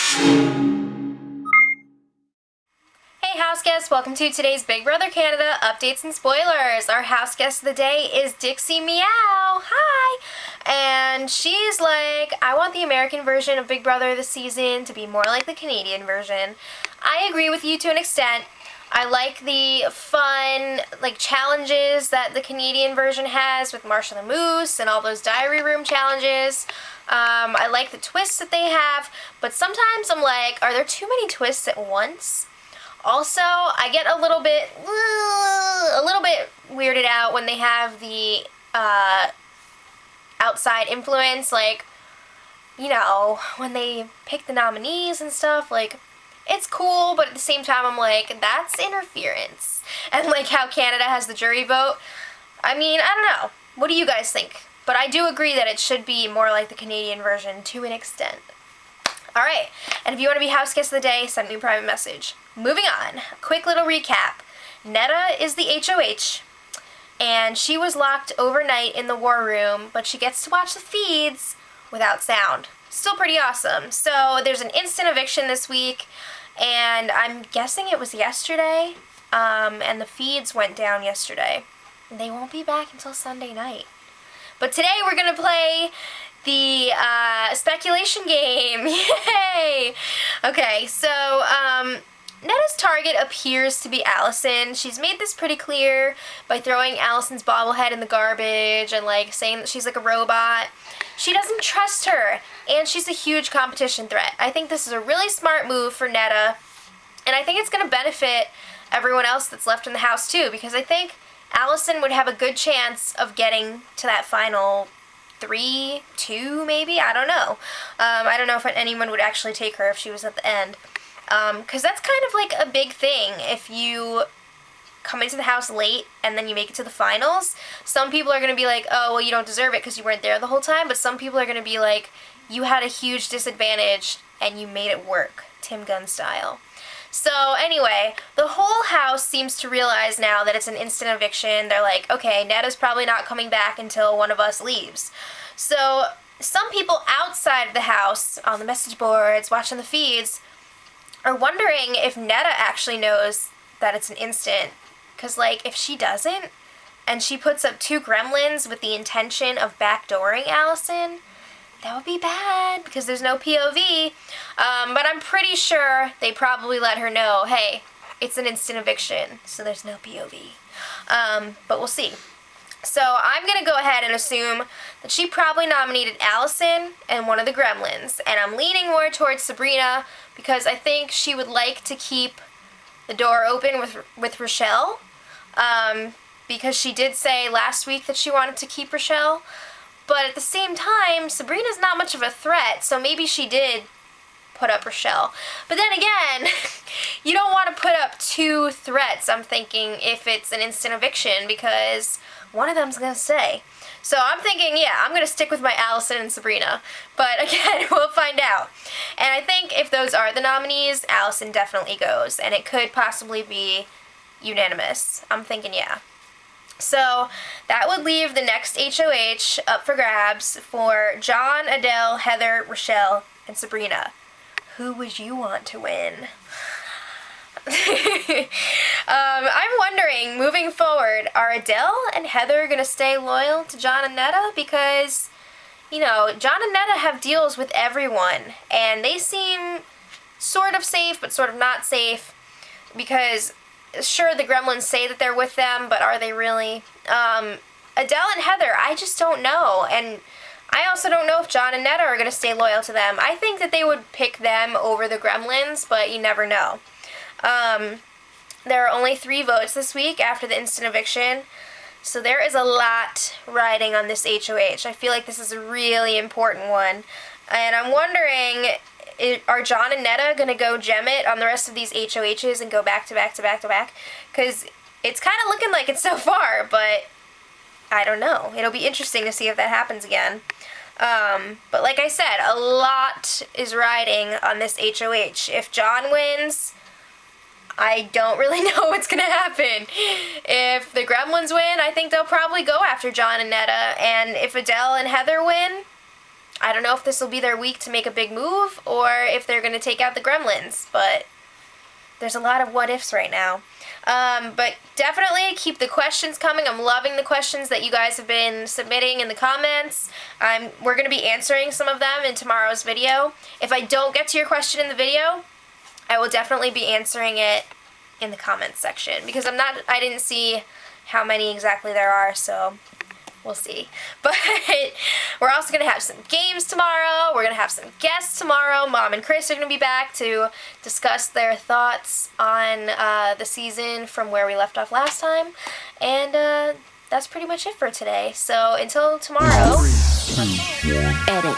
Hey house guests, welcome to today's Big Brother Canada updates and spoilers. Our house guest of the day is Dixie Meow. Hi! And she's like, I want the American version of Big Brother this season to be more like the Canadian version. I agree with you to an extent. I like the fun, challenges that the Canadian version has with Marshall and Moose and all those diary room challenges. I like the twists that they have, but sometimes I'm like, are there too many twists at once? Also, I get a little bit weirded out when they have the outside influence, when they pick the nominees and stuff, it's cool, but at the same time I'm like, that's interference. And how Canada has the jury vote, I mean, I don't know. What do you guys think? But I do agree that it should be more like the Canadian version to an extent. Alright, and if you want to be house guest of the day, send me a private message. Moving on, quick little recap. Netta is the HOH, and she was locked overnight in the war room, but she gets to watch the feeds without sound. Still pretty awesome. So there's an instant eviction this week, and I'm guessing it was yesterday, and the feeds went down yesterday. They won't be back until Sunday night. But today we're going to play the speculation game. Yay! Okay, so Netta's target appears to be Allison. She's made this pretty clear by throwing Allison's bobblehead in the garbage and saying that she's like a robot. She doesn't trust her, and she's a huge competition threat. I think this is a really smart move for Netta, and I think it's going to benefit everyone else that's left in the house too, because I think Allison would have a good chance of getting to that final 3, 2 maybe? I don't know. I don't know if anyone would actually take her if she was at the end. Because that's kind of a big thing if you come into the house late and then you make it to the finals. Some people are going to be like, oh, well, you don't deserve it because you weren't there the whole time. But some people are going to be like, you had a huge disadvantage and you made it work, Tim Gunn style. So anyway, the whole house seems to realize now that it's an instant eviction. They're like, okay, Netta's probably not coming back until one of us leaves. So some people outside of the house, on the message boards, watching the feeds, are wondering if Netta actually knows that it's an instant. Because, if she doesn't, and she puts up 2 gremlins with the intention of backdooring Allison, that would be bad, because there's no POV. But I'm pretty sure they probably let her know, hey, it's an instant eviction, so there's no POV. But we'll see. So I'm going to go ahead and assume that she probably nominated Allison and one of the gremlins. And I'm leaning more towards Sabrina, because I think she would like to keep the door open with Rochelle. Because she did say last week that she wanted to keep Rochelle. But at the same time, Sabrina's not much of a threat, so maybe she did put up Rochelle. But then again, you don't want to put up 2 threats, I'm thinking, if it's an instant eviction, because one of them's going to stay. So I'm thinking, yeah, I'm going to stick with my Allison and Sabrina. But again, we'll find out. And I think if those are the nominees, Allison definitely goes. And it could possibly be unanimous. I'm thinking, yeah. So that would leave the next HOH up for grabs for John, Adele, Heather, Rochelle, and Sabrina. Who would you want to win? I'm wondering, moving forward, are Adele and Heather going to stay loyal to John and Netta? Because, John and Netta have deals with everyone, and they seem sort of safe, but sort of not safe, because sure, the gremlins say that they're with them, but are they really? Adele and Heather, I just don't know. And I also don't know if John and Netta are going to stay loyal to them. I think that they would pick them over the gremlins, but you never know. There are only 3 votes this week after the instant eviction, so there is a lot riding on this HOH. I feel like this is a really important one. And I'm wondering, are John and Netta going to go gem it on the rest of these HOHs and go back to back to back to back? Because it's kind of looking like it so far, but I don't know. It'll be interesting to see if that happens again. But like I said, a lot is riding on this HOH. If John wins, I don't really know what's going to happen. If the gremlins win, I think they'll probably go after John and Netta. And if Adele and Heather win, I don't know if this will be their week to make a big move or if they're going to take out the Gremlins, but there's a lot of what ifs right now. But definitely keep the questions coming. I'm loving the questions that you guys have been submitting in the comments. We're going to be answering some of them in tomorrow's video. If I don't get to your question in the video, I will definitely be answering it in the comments section because I didn't see how many exactly there are, so we'll see. But we're also going to have some games tomorrow. We're going to have some guests tomorrow. Mom and Chris are going to be back to discuss their thoughts on the season from where we left off last time. And that's pretty much it for today. So until tomorrow. Edit.